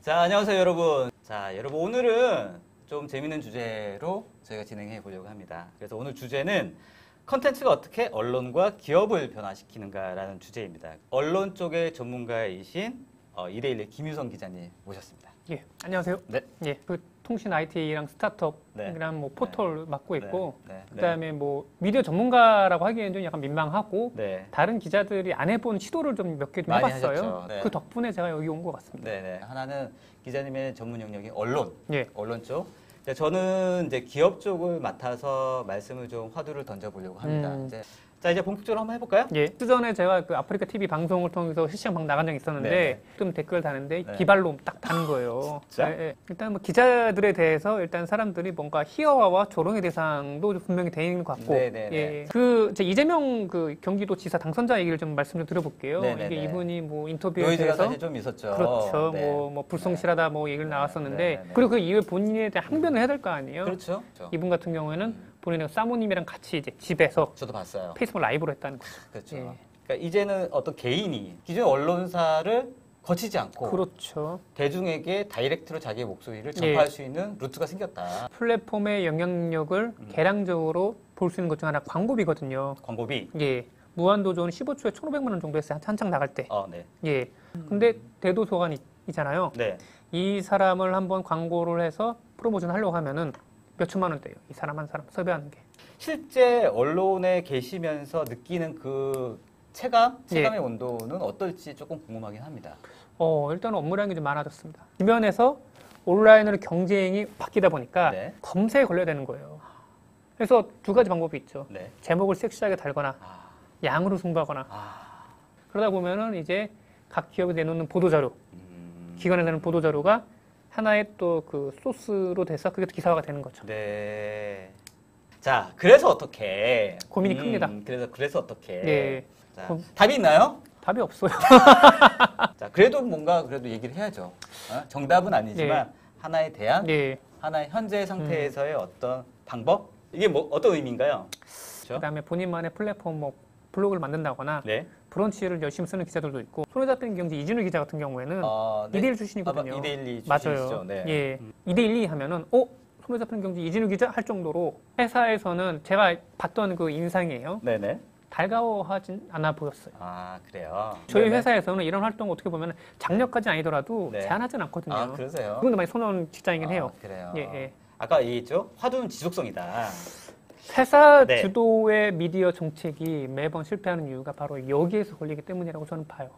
자, 안녕하세요, 여러분. 자, 여러분, 오늘은 좀 재밌는 주제로 저희가 진행해 보려고 합니다. 그래서 오늘 주제는 컨텐츠가 어떻게 언론과 기업을 변화시키는가라는 주제입니다. 언론 쪽의 전문가이신 이데일리 김유성 기자님 모셨습니다. 예, 안녕하세요. 네. 예, 그 통신 IT랑 스타트업이랑 뭐 포털 맡고 있고, 그다음에 뭐 미디어 전문가라고 하기에는 좀 약간 민망하고, 다른 기자들이 안 해본 시도를 좀 몇 개 좀 해봤어요. 그 덕분에 제가 여기 온 것 같습니다. 네네. 하나는 기자님의 전문 영역이 언론, 예. 언론 쪽. 저는 이제 기업 쪽을 맡아서 말씀을 좀 화두를 던져보려고 합니다. 자, 이제 본격적으로 한번 해볼까요? 예. 수전에 제가 그 아프리카 TV 방송을 통해서 실시간 방 나간 적이 있었는데, 네. 좀 댓글 다는데 기발로 딱 다는 거예요. 진짜? 예, 예. 일단 뭐 기자들에 대해서 일단 사람들이 뭔가 희화화와 조롱의 대상도 분명히 돼 있는 것 같고, 예. 그 제 이재명 그 경기도지사 당선자 얘기를 좀 말씀 좀 드려볼게요. 네네네. 이게 이분이 뭐 인터뷰에 노이즈가 대해서 사실 좀 있었죠. 그렇죠. 네. 뭐 불성실하다 뭐 얘기를 나왔었는데, 네네. 그리고 그 이후에 본인에 대한 항변을 해야 될 거 아니에요. 그렇죠. 이분 같은 경우에는 본인의 사모님이랑 같이 이제 집에서 저도 봤어요. 페이스북 라이브로 했다는 거죠. 그렇죠. 예. 그러니까 이제는 어떤 개인이 기존의 언론사를 거치지 않고 그렇죠. 대중에게 다이렉트로 자기의 목소리를 전파할 수 있는 루트가 생겼다. 플랫폼의 영향력을 개량적으로 볼 수 있는 것 중 하나 광고비거든요. 광고비. 예. 무한도전 15초에 1,500만 원 정도 했어요. 한창 나갈 때. 네. 예. 근데 대도서관이잖아요. 네. 이 사람을 한번 광고를 해서 프로모션 하려고 하면은 몇 천만 원대요. 이 사람 한 사람 섭외하는 게. 실제 언론에 계시면서 느끼는 그 체감의 온도는 어떨지 조금 궁금하긴 합니다. 일단 업무량이 좀 많아졌습니다. 지면에서 온라인으로 경쟁이 바뀌다 보니까 검색에 걸려야 되는 거예요. 그래서 두 가지 방법이 있죠. 제목을 섹시하게 달거나 양으로 승부하거나 그러다 보면은 이제 각 기업이 내놓는 보도자료, 기관에 내는 보도자료가 하나의 또 그 소스로 돼서 그게 기사화가 되는 거죠. 네. 자, 그래서 어떻게? 고민이 큽니다. 그래서 어떻게? 네. 자, 답이 있나요? 답이 없어요. 자, 그래도 얘기를 해야죠. 정답은 아니지만 하나의 대안, 하나의 현재 상태에서의 어떤 방법? 이게 뭐 어떤 의미인가요? 그렇죠? 그다음에 본인만의 플랫폼 뭐 블로그를 만든다거나 브런치를 열심히 쓰는 기자들도 있고, 손에 잡히는 경제 이진우 기자 같은 경우에는 이데일리 출신이거든요. 이데일리 출신이시죠. 맞아요. 예. 이데일리 하면은 손에 잡히는 경제 이진우 기자 할 정도로 회사에서는 제가 봤던 그 인상이에요. 네네. 달가워하진 않아 보였어요. 그래요? 저희 회사에서는 이런 활동 어떻게 보면 장려까지 아니더라도 제한하진 않거든요. 그러세요? 그분도 많이 손놓은 직장이긴 해요. 그래요? 예. 아까 얘기했죠? 화두는 지속성이다. 회사 주도의 미디어 정책이 매번 실패하는 이유가 바로 여기에서 걸리기 때문이라고 저는 봐요.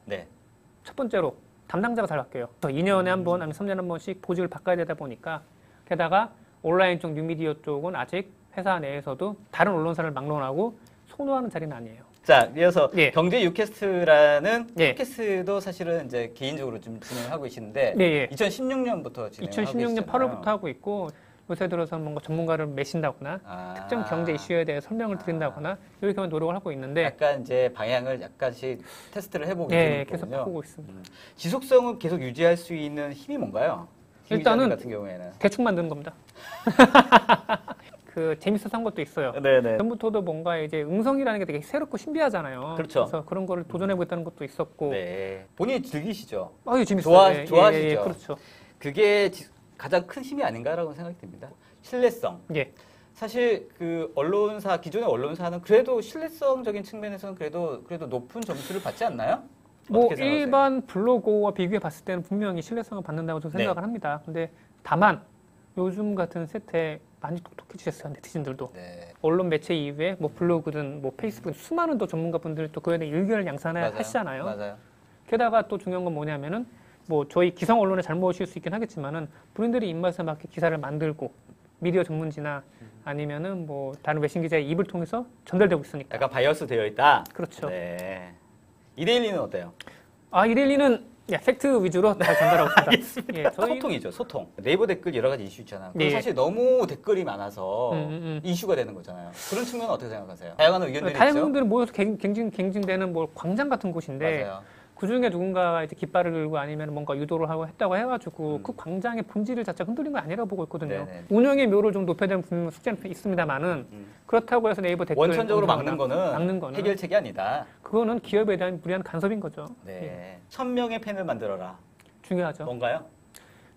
첫 번째로 담당자가 잘 바뀌어요. 2년에 한 번, 아니면 3년에 한 번씩 보직을 바꿔야 되다 보니까, 게다가 온라인 쪽 뉴미디어 쪽은 아직 회사 내에서도 다른 언론사를 막론하고 선호하는 자리는 아니에요. 자, 이어서 경제 유캐스트라는 팟캐스트도 사실은 이제 개인적으로 좀 진행하고 계시는데 2016년부터 진행하고 2016년 8월부터 하고 있고, 요새 들어서는 뭔가 전문가를 매신다거나 특정 경제 이슈에 대해 설명을 드린다거나 이렇게 하면 노력을 하고 있는데, 약간 이제 방향을 약간씩 테스트를 해보고 있는 계속 바꾸고 있습니다. 지속성을 계속 유지할 수 있는 힘이 뭔가요? 일단은 같은 경우에는 대충 만드는 겁니다. 그 재밌어서 한 것도 있어요. 전부터도 뭔가 이제 음성이라는 게 되게 새롭고 신비하잖아요. 그래서 그런 거를 도전해보겠다는 것도 있었고. 본인이 즐기시죠? 재밌어요. 좋아하시죠? 그렇죠. 그게 가장 큰 힘이 아닌가라고 생각이 듭니다. 신뢰성. 사실 그 기존의 언론사는 그래도 신뢰성적인 측면에서는 그래도 높은 점수를 받지 않나요? 일반 블로거와 비교해 봤을 때는 분명히 신뢰성을 받는다고 저는 생각을 합니다. 근데 다만 요즘 같은 세태에 많이 똑똑해지셨어요, 네티즌들도. 언론 매체 이외에 뭐 블로그든 뭐 페이스북 수많은 또 전문가분들이 또 그에 대한 의견을 양산하시잖아요. 게다가 또 중요한 건 뭐냐면은 뭐 저희 기성 언론의 잘못일 수 있긴 하겠지만은 본인들이 입맛에 맞게 기사를 만들고 미디어 전문지나 아니면은 뭐 다른 외신 기자의 입을 통해서 전달되고 있으니까. 약간 바이어스 되어 있다. 그렇죠. 이데일리는 어때요? 이데일리는 팩트 위주로 잘 전달하고 있습니다. 소통이죠, 소통. 네이버 댓글 여러 가지 이슈 있잖아요. 사실 너무 댓글이 많아서 이슈가 되는 거잖아요. 그런 측면은 어떻게 생각하세요? 다양한 의견들이 있죠. 다양한 분들이 모여서 갱증되는 뭐 광장 같은 곳인데, 그 중에 누군가가 이제 깃발을 들고 아니면 뭔가 유도를 하고 했다고 해가지고 그 광장의 본질을 자체가 흔들린 건 아니라고 보고 있거든요. 운영의 묘를 좀 높여야 되는 분명 숙제는 있습니다만은 그렇다고 해서 네이버 댓글 원천적으로 막는 거는 해결책이 아니다. 그거는 기업에 대한 무리한 간섭인 거죠. 1000명의 팬을 만들어라. 중요하죠. 뭔가요?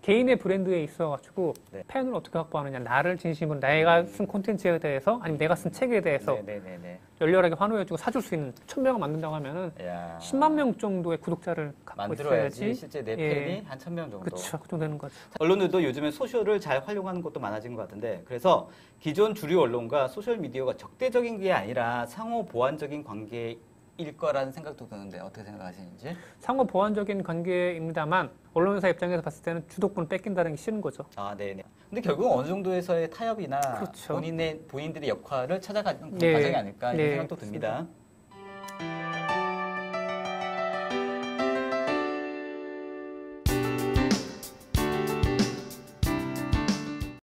개인의 브랜드에 있어가지고 네. 팬을 어떻게 확보하느냐, 나를 진심으로 내가 쓴 콘텐츠에 대해서 아니면 내가 쓴 책에 대해서 네네네. 열렬하게 환호해주고 사줄 수 있는 1000명을 만든다고 하면은 야. 10만 명 정도의 구독자를 갖고 만들어야지 있어야지. 실제 내 예. 팬이 한 1000명 정도. 그렇죠, 그 정도 되는 거죠. 언론들도 요즘에 소셜을 잘 활용하는 것도 많아진 것 같은데 그래서 기존 주류 언론과 소셜 미디어가 적대적인 게 아니라 상호 보완적인 관계일 거라는 생각도 드는데 어떻게 생각하시는지? 상호 보완적인 관계입니다만 언론사 입장에서 봤을 때는 주도권을 뺏긴다는 게 싫은 거죠. 아, 네네. 근데 결국 어느 정도에서의 타협이나 그렇죠. 본인들의 역할을 찾아가는 그런 네. 과정이 아닐까 이런 네, 생각도 듭니다.